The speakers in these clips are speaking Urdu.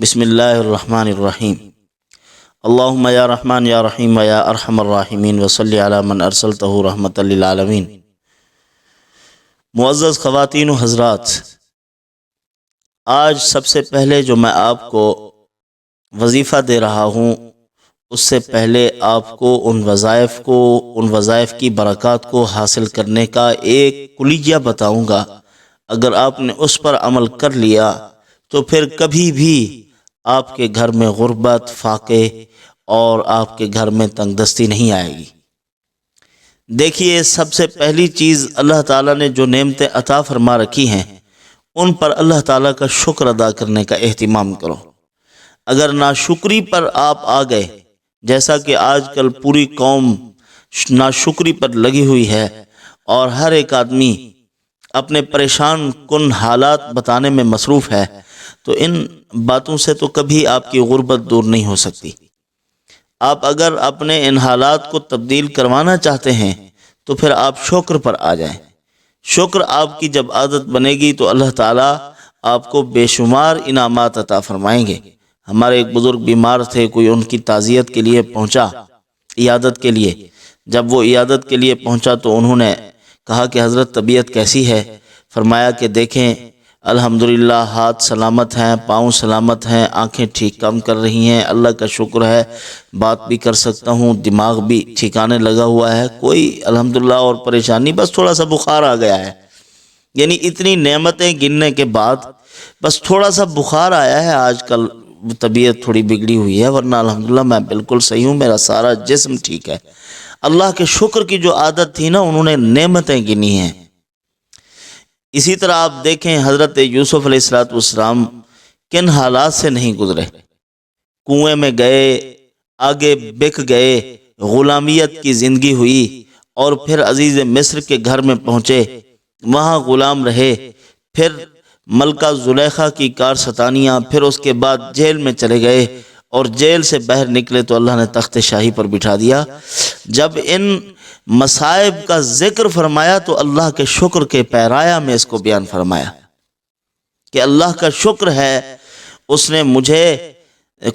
بسم اللہ الرحمن الرحیم اللہم یا رحمان یا رحیم یا ارحم الراحمین وصلی علی من ارسلتہ رحمۃ للعالمین۔ معزز خواتین و حضرات، آج سب سے پہلے جو میں آپ کو وظیفہ دے رہا ہوں، اس سے پہلے آپ کو ان وظائف کی برکات کو حاصل کرنے کا ایک کلیہ بتاؤں گا۔ اگر آپ نے اس پر عمل کر لیا تو پھر کبھی بھی آپ کے گھر میں غربت، فاقے اور آپ کے گھر میں تنگ دستی نہیں آئے گی۔ دیکھیے، سب سے پہلی چیز، اللہ تعالیٰ نے جو نعمتیں عطا فرما رکھی ہیں ان پر اللہ تعالیٰ کا شکر ادا کرنے کا اہتمام کرو۔ اگر ناشکری پر آپ آ گئے، جیسا کہ آج کل پوری قوم ناشکری پر لگی ہوئی ہے اور ہر ایک آدمی اپنے پریشان کن حالات بتانے میں مصروف ہے، تو ان باتوں سے تو کبھی آپ کی غربت دور نہیں ہو سکتی۔ آپ اگر اپنے ان حالات کو تبدیل کروانا چاہتے ہیں تو پھر آپ شکر پر آ جائیں۔ شکر آپ کی جب عادت بنے گی تو اللہ تعالیٰ آپ کو بے شمار انعامات عطا فرمائیں گے۔ ہمارے ایک بزرگ بیمار تھے، کوئی ان کی تعزیت کے لیے پہنچا، عیادت کے لیے۔ جب وہ عیادت کے لیے پہنچا تو انہوں نے کہا کہ حضرت طبیعت کیسی ہے؟ فرمایا کہ دیکھیں، الحمدللہ ہاتھ سلامت ہیں، پاؤں سلامت ہیں، آنکھیں ٹھیک کام کر رہی ہیں، اللہ کا شکر ہے، بات بھی کر سکتا ہوں، دماغ بھی ٹھکانے لگا ہوا ہے، کوئی الحمدللہ اور پریشانی، بس تھوڑا سا بخار آ گیا ہے۔ یعنی اتنی نعمتیں گننے کے بعد بس تھوڑا سا بخار آیا ہے، آج کل طبیعت تھوڑی بگڑی ہوئی ہے، ورنہ الحمدللہ میں بالکل صحیح ہوں، میرا سارا جسم ٹھیک ہے۔ اللہ کے شکر کی جو عادت تھی نا، انہوں نے نعمتیں گنی ہیں۔ اسی طرح آپ دیکھیں، حضرت یوسف علیہ السلام کن حالات سے نہیں گزرے۔ کنویں میں گئے، آگے بک گئے، غلامیت کی زندگی ہوئی، اور پھر عزیز مصر کے گھر میں پہنچے، وہاں غلام رہے، پھر ملکہ زلیخا کی کارستانیاں، پھر اس کے بعد جیل میں چلے گئے، اور جیل سے باہر نکلے تو اللہ نے تخت شاہی پر بٹھا دیا۔ جب ان مصائب کا ذکر فرمایا تو اللہ کے شکر کے پیرایا میں اس کو بیان فرمایا کہ اللہ کا شکر ہے، اس نے مجھے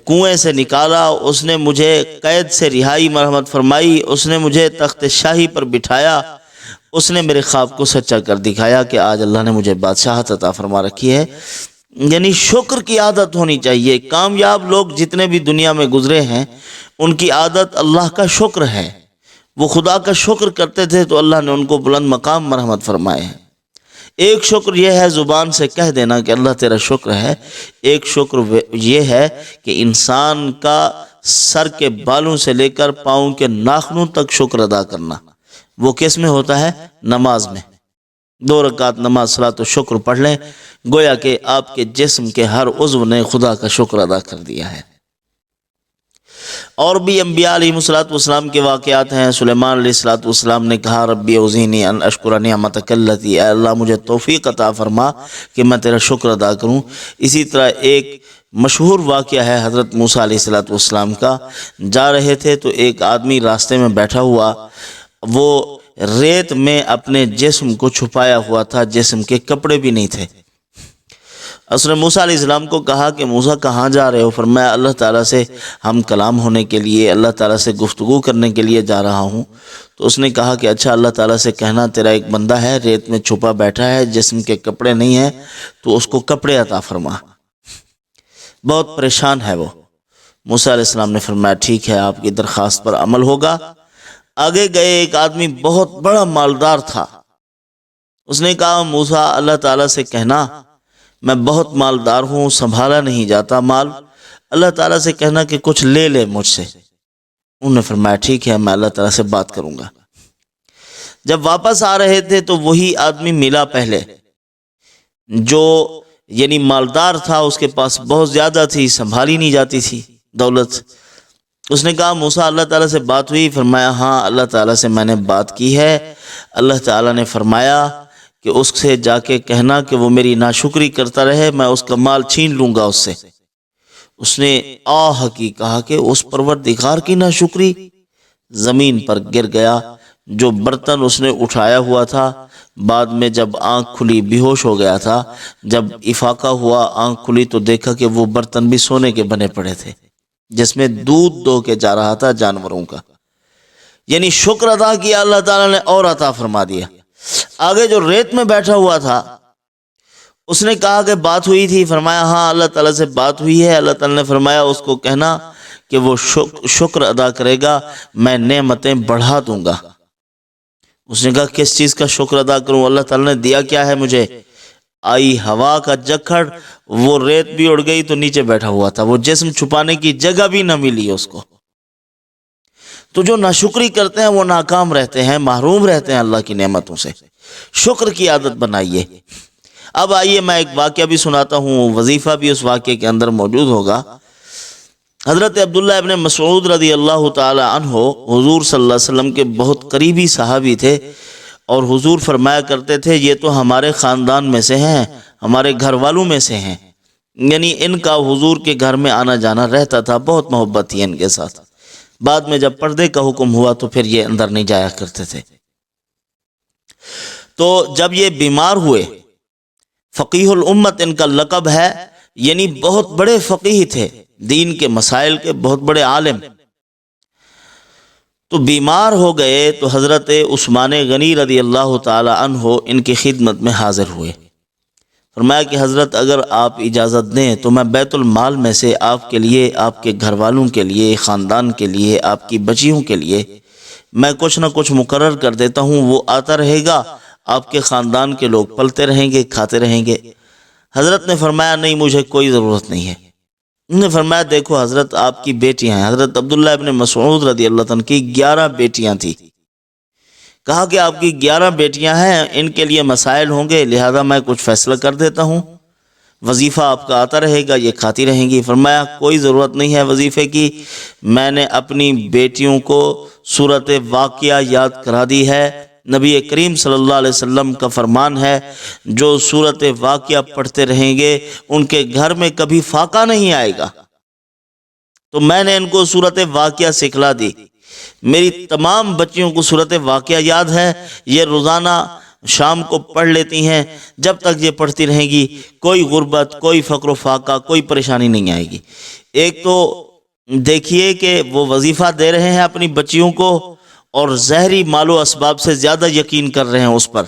کنویں سے نکالا، اس نے مجھے قید سے رہائی مرحمت فرمائی، اس نے مجھے تخت شاہی پر بٹھایا، اس نے میرے خواب کو سچا کر دکھایا کہ آج اللہ نے مجھے بادشاہت عطا فرما رکھی ہے۔ یعنی شکر کی عادت ہونی چاہیے۔ کامیاب لوگ جتنے بھی دنیا میں گزرے ہیں، ان کی عادت اللہ کا شکر ہے۔ وہ خدا کا شکر کرتے تھے تو اللہ نے ان کو بلند مقام مرحمت فرمائے ہیں۔ ایک شکر یہ ہے زبان سے کہہ دینا کہ اللہ تیرا شکر ہے، ایک شکر یہ ہے کہ انسان کا سر کے بالوں سے لے کر پاؤں کے ناخنوں تک شکر ادا کرنا۔ وہ کس میں ہوتا ہے؟ نماز میں۔ 2 رکعت نماز صلاۃ و شکر پڑھ لیں، گویا کہ آپ کے جسم کے ہر عضو نے خدا کا شکر ادا کر دیا ہے۔ اور بھی انبیاء علیہ السلام کے واقعات ہیں۔ سلیمان علیہ السلام نے کہا، ربی اوزینی ان اشکر نعمتک التی، اے اللہ مجھے توفیق عطا فرما کہ میں تیرا شکر ادا کروں۔ اسی طرح ایک مشہور واقعہ ہے حضرت موسیٰ علیہ السلام کا۔ جا رہے تھے تو ایک آدمی راستے میں بیٹھا ہوا، وہ ریت میں اپنے جسم کو چھپایا ہوا تھا، جسم کے کپڑے بھی نہیں تھے۔ اس نے موسیٰ علیہ السلام کو کہا کہ موسیٰ کہاں جا رہے ہو؟ فرمایا اللہ تعالیٰ سے ہم کلام ہونے کے لیے، اللہ تعالیٰ سے گفتگو کرنے کے لیے جا رہا ہوں۔ تو اس نے کہا کہ اچھا، اللہ تعالیٰ سے کہنا تیرا ایک بندہ ہے، ریت میں چھپا بیٹھا ہے، جسم کے کپڑے نہیں ہیں، تو اس کو کپڑے عطا فرما۔ بہت پریشان ہے وہ۔ موسیٰ علیہ السلام نے فرمایا ٹھیک ہے، آپ کی درخواست پر عمل ہوگا۔ آگے گئے، ایک آدمی بہت بڑا مالدار تھا۔ اس نے کہا موسیٰ اللہ تعالیٰ سے کہنا میں بہت مالدار ہوں، سنبھالا نہیں جاتا مال، اللہ تعالیٰ سے کہنا کہ کچھ لے لے مجھ سے۔ انہوں نے فرمایا ٹھیک ہے، میں اللہ تعالیٰ سے بات کروں گا۔ جب واپس آ رہے تھے تو وہی آدمی ملا پہلے، جو یعنی مالدار تھا، اس کے پاس بہت زیادہ تھی، سنبھالی نہیں جاتی تھی دولت۔ اس نے کہا موسیٰ اللہ تعالیٰ سے بات ہوئی؟ فرمایا ہاں اللہ تعالیٰ سے میں نے بات کی ہے، اللہ تعالیٰ نے فرمایا کہ اس سے جا کے کہنا کہ وہ میری ناشکری کرتا رہے، میں اس کا مال چھین لوں گا اس سے۔ اس نے آہ کی کہا کہ اس پروردگار کی ناشکری، زمین پر گر گیا، جو برتن اس نے اٹھایا ہوا تھا، بعد میں جب آنکھ کھلی بے ہوش ہو گیا تھا، جب افاقہ ہوا آنکھ کھلی تو دیکھا کہ وہ برتن بھی سونے کے بنے پڑے تھے جس میں دودھ دو کے جا رہا تھا جانوروں کا۔ یعنی شکر ادا کیا اللہ تعالیٰ نے اور عطا فرما دیا۔ آگے جو ریت میں بیٹھا ہوا تھا اس نے کہا کہ بات ہوئی تھی، فرمایا ہاں اللہ تعالیٰ سے بات ہوئی ہے۔ اللہ تعالیٰ نے فرمایا اس کو کہنا کہ وہ شکر ادا کرے گا، میں نعمتیں بڑھا دوں گا۔ اس نے کہا کس چیز کا شکر ادا کروں؟ اللہ تعالیٰ نے دیا کیا ہے مجھے؟ آئی ہوا کا جکھڑ، وہ ریت بھی اڑ گئی تو نیچے بیٹھا ہوا تھا، وہ جسم چھپانے کی جگہ بھی نہ ملی اس کو۔ تو جو ناشکری کرتے ہیں وہ ناکام رہتے ہیں، محروم رہتے ہیں اللہ کی نعمتوں سے۔ شکر کی عادت بنائیے۔ اب آئیے میں ایک واقعہ بھی سناتا ہوں، وظیفہ بھی اس واقعے کے اندر موجود ہوگا۔ حضرت عبداللہ ابن مسعود رضی اللہ تعالی عنہ حضور صلی اللہ علیہ وسلم کے بہت قریبی صحابی تھے، اور حضور فرمایا کرتے تھے یہ تو ہمارے خاندان میں سے ہیں، ہمارے گھر والوں میں سے ہیں، یعنی ان کا حضور کے گھر میں آنا جانا رہتا تھا، بہت محبت تھی ان کے ساتھ۔ بعد میں جب پردے کا حکم ہوا تو پھر یہ اندر نہیں جایا کرتے تھے۔ تو جب یہ بیمار ہوئے، فقیہ الامت ان کا لقب ہے، یعنی بہت بڑے فقیہ تھے، دین کے مسائل کے بہت بڑے عالم۔ تو بیمار ہو گئے تو حضرت عثمان غنی رضی اللہ تعالی عنہ ان کی خدمت میں حاضر ہوئے۔ فرمایا کہ حضرت اگر آپ اجازت دیں تو میں بیت المال میں سے آپ کے لیے، آپ کے گھر والوں کے لیے، خاندان کے لیے، آپ کی بچیوں کے لیے میں کچھ نہ کچھ مقرر کر دیتا ہوں، وہ آتا رہے گا، آپ کے خاندان کے لوگ پلتے رہیں گے، کھاتے رہیں گے۔ حضرت نے فرمایا نہیں، مجھے کوئی ضرورت نہیں ہے۔ انہوں نے فرمایا دیکھو حضرت آپ کی بیٹیاں ہیں، حضرت عبداللہ ابن مسعود رضی اللہ عنہ کی 11 بیٹیاں تھیں۔ کہا کہ آپ کی 11 بیٹیاں ہیں، ان کے لیے مسائل ہوں گے، لہذا میں کچھ فیصلہ کر دیتا ہوں، وظیفہ آپ کا آتا رہے گا، یہ کھاتی رہیں گی۔ فرمایا کوئی ضرورت نہیں ہے وظیفے کی، میں نے اپنی بیٹیوں کو سورۃ واقعہ یاد کرا دی ہے۔ نبی کریم صلی اللہ علیہ وسلم کا فرمان ہے جو سورۃ واقعہ پڑھتے رہیں گے ان کے گھر میں کبھی فاقہ نہیں آئے گا۔ تو میں نے ان کو سورۃ واقعہ سکھلا دی۔ میری تمام بچیوں کو سورۃ واقعہ یاد ہے، یہ روزانہ شام کو پڑھ لیتی ہیں، جب تک یہ پڑھتی رہیں گی کوئی غربت، کوئی فقر و فاقہ، کوئی پریشانی نہیں آئے گی۔ ایک تو دیکھیے کہ وہ وظیفہ دے رہے ہیں اپنی بچیوں کو، اور ظاہری مال و اسباب سے زیادہ یقین کر رہے ہیں اس پر۔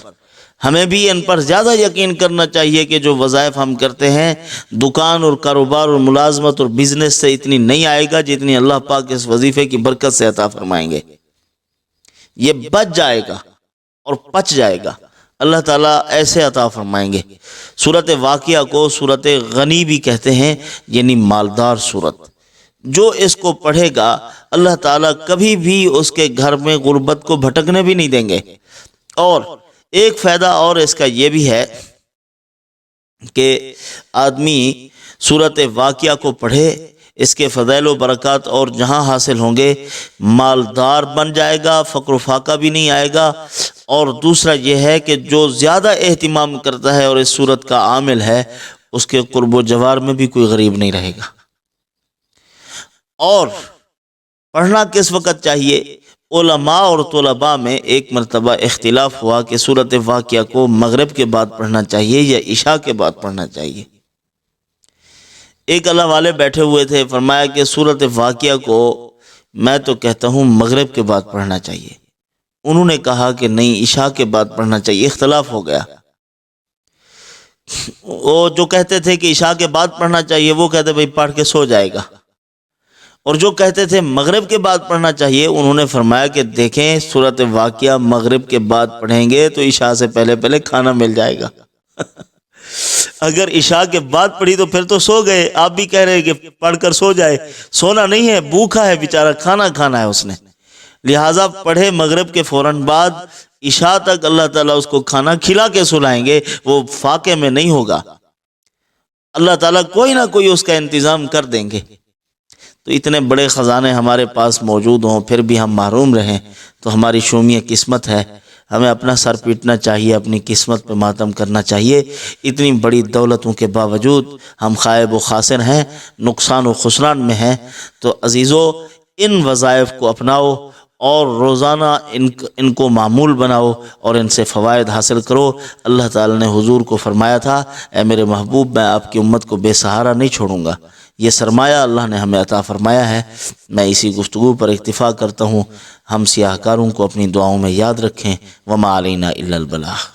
ہمیں بھی ان پر زیادہ یقین کرنا چاہیے کہ جو وظائف ہم کرتے ہیں، دکان اور کاروبار اور ملازمت اور بزنس سے اتنی نہیں آئے گا جتنی اللہ پاک اس وظیفے کی برکت سے عطا فرمائیں گے۔ یہ بچ جائے گا اور پچ جائے گا، اللہ تعالیٰ ایسے عطا فرمائیں گے۔ سورۃ واقعہ کو سورۃ غنی بھی کہتے ہیں، یعنی مالدار سورت۔ جو اس کو پڑھے گا اللہ تعالیٰ کبھی بھی اس کے گھر میں غربت کو بھٹکنے بھی نہیں دیں گے۔ اور ایک فائدہ اور اس کا یہ بھی ہے کہ آدمی سورۃ واقعہ کو پڑھے، اس کے فضائل و برکات اور جہاں حاصل ہوں گے، مالدار بن جائے گا، فقر و فاقہ بھی نہیں آئے گا۔ اور دوسرا یہ ہے کہ جو زیادہ اہتمام کرتا ہے اور اس سورت کا عامل ہے، اس کے قرب و جوار میں بھی کوئی غریب نہیں رہے گا۔ اور پڑھنا کس وقت چاہیے؟ علماء اور طلباء میں ایک مرتبہ اختلاف ہوا کہ سورۃ واقعہ کو مغرب کے بعد پڑھنا چاہیے یا عشاء کے بعد پڑھنا چاہیے۔ ایک اللہ والے بیٹھے ہوئے تھے، فرمایا کہ سورۃ واقعہ کو میں تو کہتا ہوں مغرب کے بعد پڑھنا چاہیے۔ انہوں نے کہا کہ نہیں، عشاء کے بعد پڑھنا چاہیے۔ اختلاف ہو گیا۔ وہ جو کہتے تھے کہ عشاء کے بعد پڑھنا چاہیے، وہ کہتے بھئی پڑھ کے سو جائے گا، اور جو کہتے تھے مغرب کے بعد پڑھنا چاہیے، انہوں نے فرمایا کہ دیکھیں سورۃ واقعہ مغرب کے بعد پڑھیں گے تو عشاء سے پہلے پہلے کھانا مل جائے گا۔ اگر عشاء کے بعد پڑھی تو پھر تو سو گئے۔ آپ بھی کہہ رہے ہیں کہ پڑھ کر سو جائے، سونا نہیں ہے، بھوکا ہے بیچارہ، کھانا کھانا ہے اس نے، لہٰذا پڑھے مغرب کے فوراً بعد، عشاء تک اللہ تعالیٰ اس کو کھانا کھلا کے سلائیں گے، وہ فاقے میں نہیں ہوگا، اللہ تعالیٰ کوئی نہ کوئی اس کا انتظام کر دیں گے۔ تو اتنے بڑے خزانے ہمارے پاس موجود ہوں پھر بھی ہم محروم رہیں تو ہماری شومیہ قسمت ہے۔ ہمیں اپنا سر پیٹنا چاہیے، اپنی قسمت پہ ماتم کرنا چاہیے۔ اتنی بڑی دولتوں کے باوجود ہم خائب و خاسر ہیں، نقصان و خسران میں ہیں۔ تو عزیزو، ان وظائف کو اپناؤ اور روزانہ ان کو معمول بناؤ اور ان سے فوائد حاصل کرو۔ اللہ تعالی نے حضور کو فرمایا تھا، اے میرے محبوب، میں آپ کی امت کو بے سہارا نہیں چھوڑوں گا۔ یہ سرمایہ اللہ نے ہمیں عطا فرمایا ہے۔ میں اسی گفتگو پر اکتفا کرتا ہوں۔ ہم سیاہ کاروں کو اپنی دعاؤں میں یاد رکھیں۔ وما علینا الا البلاغ۔